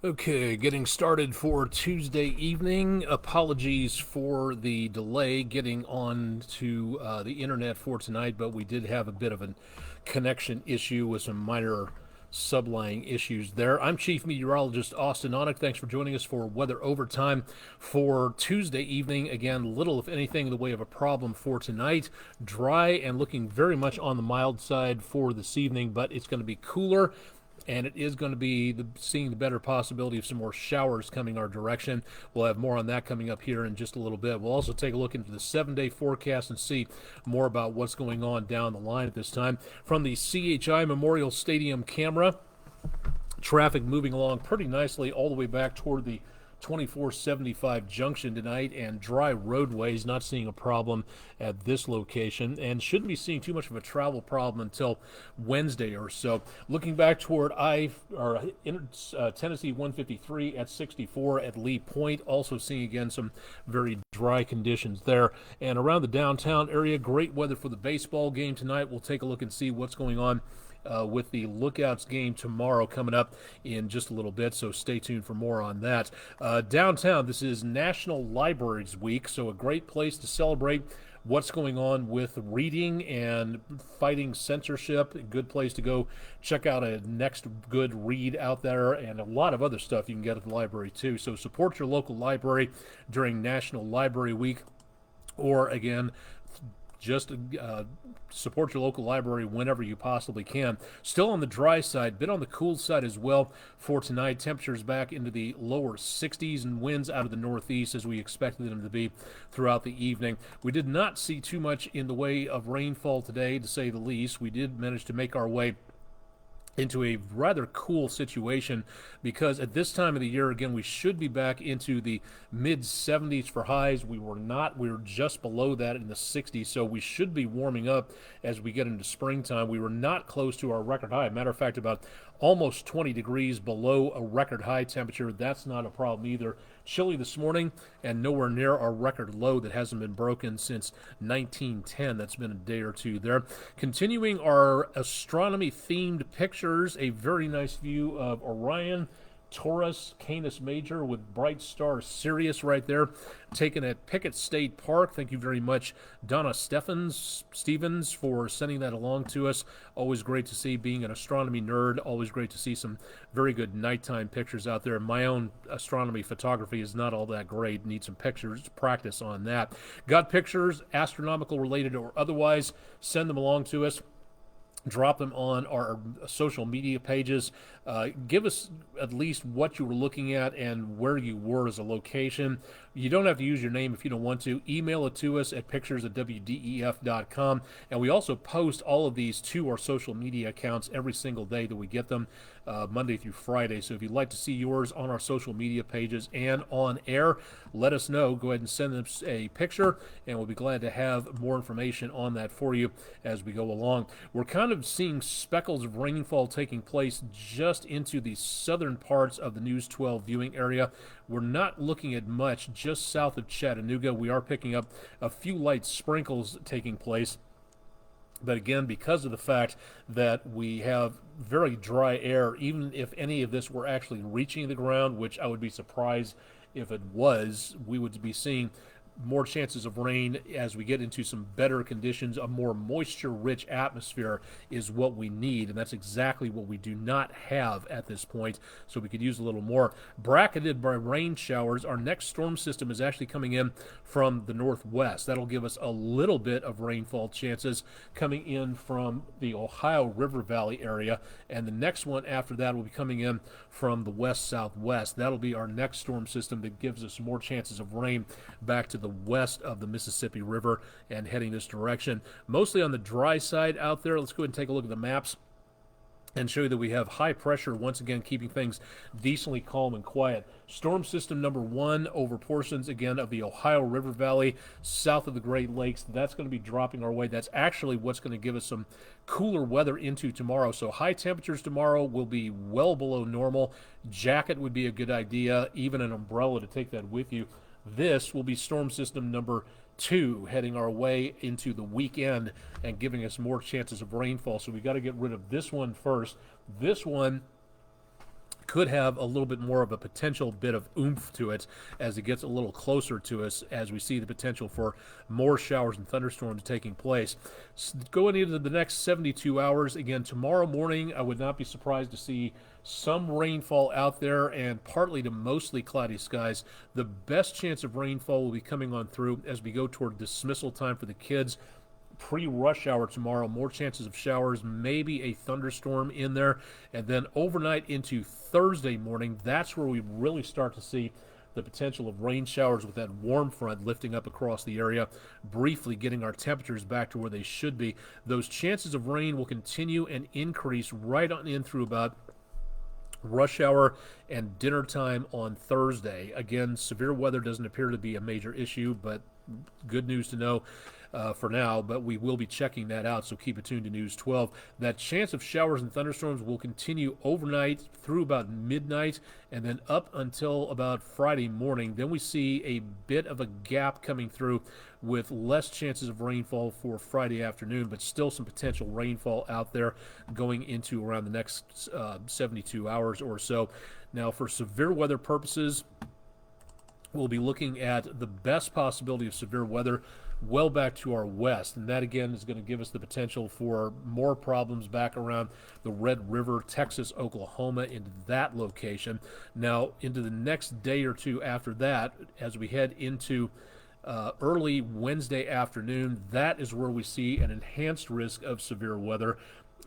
Okay, getting started for Tuesday evening. Apologies for the delay getting on to the internet for tonight, but we did have a bit of a connection issue with some minor sublying issues there. I'm Chief Meteorologist Austin Onick. Thanks for joining us for Weather Overtime for Tuesday evening. Again, little, if anything, in the way of a problem for tonight. Dry and looking very much on the mild side for this evening, but it's going to be cooler and it is going to be seeing the better possibility of some more showers coming our direction. We'll have more on that coming up here in just a little bit. We'll also take a look into the 7-day forecast and see more about what's going on down the line at this time. From the CHI Memorial Stadium camera, traffic moving along pretty nicely all the way back toward the 2475 junction tonight, and dry roadways, not seeing a problem at this location, and shouldn't be seeing too much of a travel problem until Wednesday or so. Looking back toward Tennessee 153 at 64 at Lee Point, also seeing again some very dry conditions there. And around the downtown area, great weather for the baseball game tonight. We'll take a look and see what's going on with the Lookouts game tomorrow coming up in just a little bit, so stay tuned for more on that. Downtown, this is National Libraries Week, so a great place to celebrate what's going on with reading and fighting censorship. A good place to go check out a next good read out there, and a lot of other stuff you can get at the library too. So support your local library during National Library Week, or again, just support your local library whenever you possibly can. Still on the dry side, bit on the cool side as well for tonight. Temperatures back into the lower 60s and winds out of the northeast as we expected them to be throughout the evening. We did not see too much in the way of rainfall today, to say the least. We did manage to make our way into a rather cool situation, because at this time of the year, again, we should be back into the mid 70s for highs. We were not. We were just below that in the 60s, so we should be warming up as we get into springtime. We were not close to our record high. Matter of fact, about almost 20 degrees below a record high temperature. That's not a problem either. Chilly this morning and nowhere near our record low that hasn't been broken since 1910. That's been a day or two there. Continuing our astronomy themed pictures, a very nice view of Orion, Taurus, Canis Major with bright star Sirius right there, taken at Pickett State Park. Thank you very much, Donna Stevens, for sending that along to us. Always great to see, being an astronomy nerd, always great to see some very good nighttime pictures out there. My own astronomy photography is not all that great. Need some pictures, practice on that. Got pictures, astronomical related or otherwise, send them along to us. Drop them on our social media pages. Give us at least what you were looking at and where you were as a location. You don't have to use your name if you don't want to. Email it to us at pictures@wdef.com. And we also post all of these to our social media accounts every single day that we get them, Monday through Friday. So if you'd like to see yours on our social media pages and on air, let us know. Go ahead and send us a picture, and we'll be glad to have more information on that for you as we go along. We're kind of seeing speckles of rainfall taking place just into the southern parts of the News 12 viewing area. We're not looking at much just south of Chattanooga. We are picking up a few light sprinkles taking place. But again, because of the fact that we have very dry air, even if any of this were actually reaching the ground, which I would be surprised if it was, we would be seeing more chances of rain as we get into some better conditions. A more moisture-rich atmosphere is what we need, and that's exactly what we do not have at this point, so we could use a little more. Bracketed by rain showers, our next storm system is actually coming in from the northwest. That'll give us a little bit of rainfall chances coming in from the Ohio River Valley area, and the next one after that will be coming in from the west-southwest. That'll be our next storm system that gives us more chances of rain back to the west of the Mississippi River and heading this direction. Mostly on the dry side out there. Let's go ahead and take a look at the maps and show you that we have high pressure once again keeping things decently calm and quiet. Storm system number 1 over portions again of the Ohio River Valley south of the Great Lakes. That's going to be dropping our way. That's actually what's going to give us some cooler weather into tomorrow. So high temperatures tomorrow will be well below normal. Jacket would be a good idea, even an umbrella to take that with you. This will be storm system number 2 heading our way into the weekend and giving us more chances of rainfall. So we got to get rid of this one first. This one could have a little bit more of a potential bit of oomph to it as it gets a little closer to us, as we see the potential for more showers and thunderstorms taking place. Going into the next 72 hours, again, tomorrow morning, I would not be surprised to see some rainfall out there and partly to mostly cloudy skies. The best chance of rainfall will be coming on through as we go toward dismissal time for the kids. Pre-rush hour tomorrow, more chances of showers, maybe a thunderstorm in there, and then overnight into Thursday morning, that's where we really start to see the potential of rain showers with that warm front lifting up across the area, briefly getting our temperatures back to where they should be. Those chances of rain will continue and increase right on in through about rush hour and dinner time on Thursday. Again, severe weather doesn't appear to be a major issue, but good news to know for now, but we will be checking that out, so keep it tuned to News 12. That chance of showers and thunderstorms will continue overnight through about midnight and then up until about Friday morning. Then we see a bit of a gap coming through with less chances of rainfall for Friday afternoon, but still some potential rainfall out there going into around the next 72 hours or so. Now, for severe weather purposes, we'll be looking at the best possibility of severe weather well back to our west, and that again is going to give us the potential for more problems back around the Red River, Texas, Oklahoma, into that location. Now, into the next day or two after that, as we head into early Wednesday afternoon, that is where we see an enhanced risk of severe weather.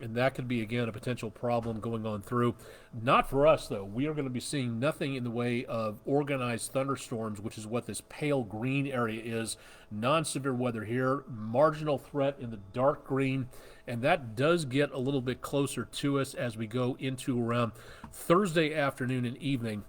And that could be, again, a potential problem going on through. Not for us, though. We are going to be seeing nothing in the way of organized thunderstorms, which is what this pale green area is. Non-severe weather here. Marginal threat in the dark green. And that does get a little bit closer to us as we go into around Thursday afternoon and evening.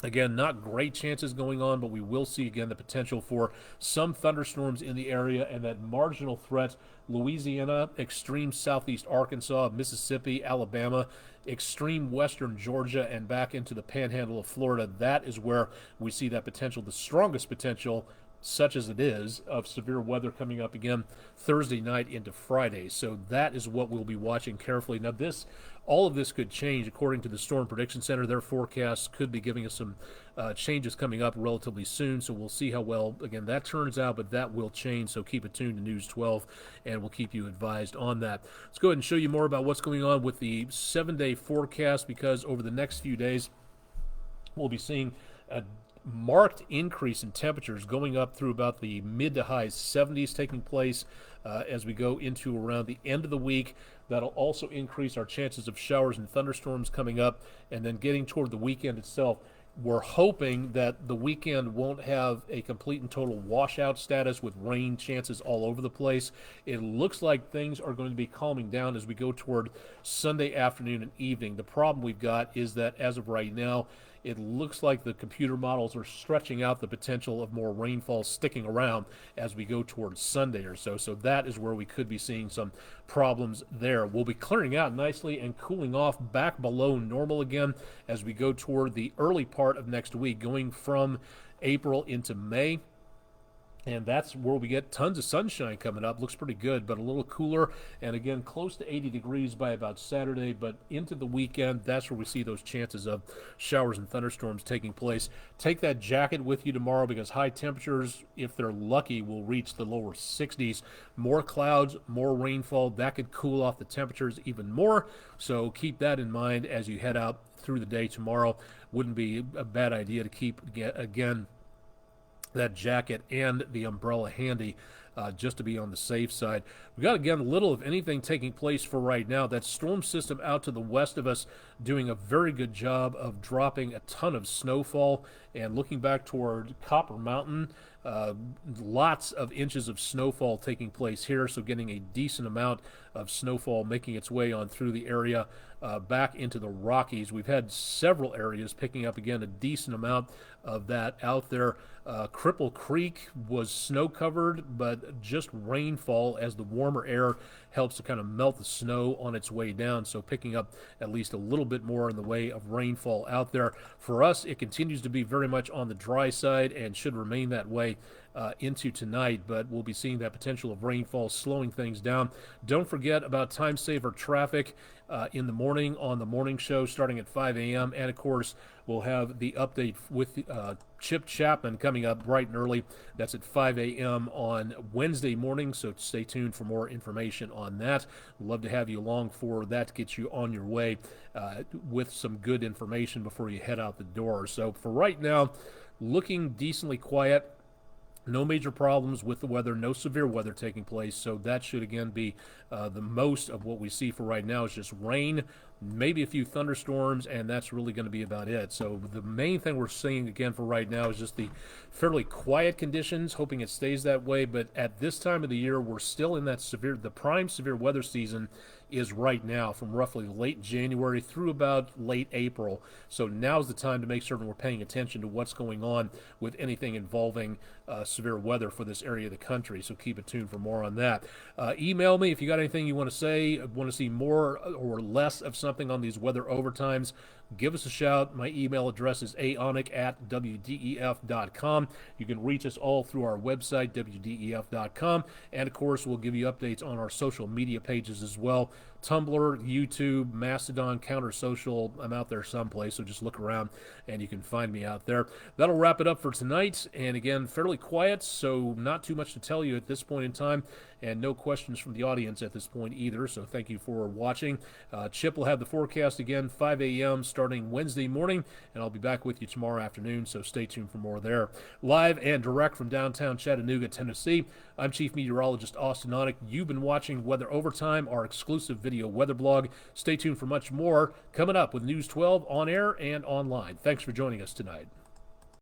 Again, not great chances going on, but we will see, again, the potential for some thunderstorms in the area, and that marginal threat, Louisiana, extreme southeast Arkansas, Mississippi, Alabama, extreme western Georgia, and back into the panhandle of Florida. That is where we see that potential, the strongest potential, such as it is, of severe weather coming up again Thursday night into Friday. So that is what we'll be watching carefully. Now, all of this could change according to the Storm Prediction Center. Their forecasts could be giving us some changes coming up relatively soon, so we'll see how well, again, that turns out, but that will change, so keep it tuned to News 12, and we'll keep you advised on that. Let's go ahead and show you more about what's going on with the 7-day forecast, because over the next few days, we'll be seeing a marked increase in temperatures going up through about the mid to high 70s taking place as we go into around the end of the week. That'll also increase our chances of showers and thunderstorms coming up, and then getting toward the weekend itself. We're hoping that the weekend won't have a complete and total washout status with rain chances all over the place. It looks like things are going to be calming down as we go toward Sunday afternoon and evening. The problem we've got is that as of right now, it looks like the computer models are stretching out the potential of more rainfall sticking around as we go towards Sunday or so. So that is where we could be seeing some problems there. We'll be clearing out nicely and cooling off back below normal again as we go toward the early part of next week, going from April into May. And that's where we get tons of sunshine coming up. Looks pretty good, but a little cooler. And again, close to 80 degrees by about Saturday. But into the weekend, that's where we see those chances of showers and thunderstorms taking place. Take that jacket with you tomorrow, because high temperatures, if they're lucky, will reach the lower 60s. More clouds, more rainfall. That could cool off the temperatures even more. So keep that in mind as you head out through the day tomorrow. Wouldn't be a bad idea to keep, again, that jacket and the umbrella handy just to be on the safe side. We've got, again, little of anything taking place for right now. That storm system out to the west of us doing a very good job of dropping a ton of snowfall. And looking back toward Copper Mountain, lots of inches of snowfall taking place here, so getting a decent amount of snowfall making its way on through the area back into the Rockies. We've had several areas picking up, again, a decent amount of that out there. Cripple Creek was snow-covered, but just rainfall as the warmer air helps to kind of melt the snow on its way down, so picking up at least a little bit more in the way of rainfall out there. For us, it continues to be very much on the dry side and should remain that way into tonight, but we'll be seeing that potential of rainfall slowing things down. Don't forget about time saver traffic in the morning on the morning show starting at 5 a.m. And of course, we'll have the update with Chip Chapman coming up bright and early. That's at 5 a.m. on Wednesday morning, so stay tuned for more information on that. Love to have you along for that to get you on your way with some good information before you head out the door. So for right now, looking decently quiet. No major problems with the weather, no severe weather taking place, so that should again be the most of what we see for right now is just rain, maybe a few thunderstorms, and that's really going to be about it. So the main thing we're seeing again for right now is just the fairly quiet conditions, hoping it stays that way, but at this time of the year, we're still in that the prime severe weather season is right now from roughly late January through about late April. So now's the time to make certain we're paying attention to what's going on with anything involving severe weather for this area of the country. So keep it tuned for more on that. Email me if you got anything you want to say, want to see more or less of something on these weather overtimes. Give us a shout. My email address is aonic@wdef.com. You can reach us all through our website, wdef.com. And, of course, we'll give you updates on our social media pages as well. Tumblr, YouTube, Mastodon, Counter Social. I'm out there someplace, so just look around and you can find me out there. That'll wrap it up for tonight. And, again, fairly quiet, so not too much to tell you at this point in time. And no questions from the audience at this point either, so thank you for watching. Chip will have the forecast again, 5 a.m. starting Wednesday morning, and I'll be back with you tomorrow afternoon, so stay tuned for more there. Live and direct from downtown Chattanooga, Tennessee, I'm Chief Meteorologist Austin Onick. You've been watching Weather Overtime, our exclusive video weather blog. Stay tuned for much more coming up with News 12 on air and online. Thanks for joining us tonight.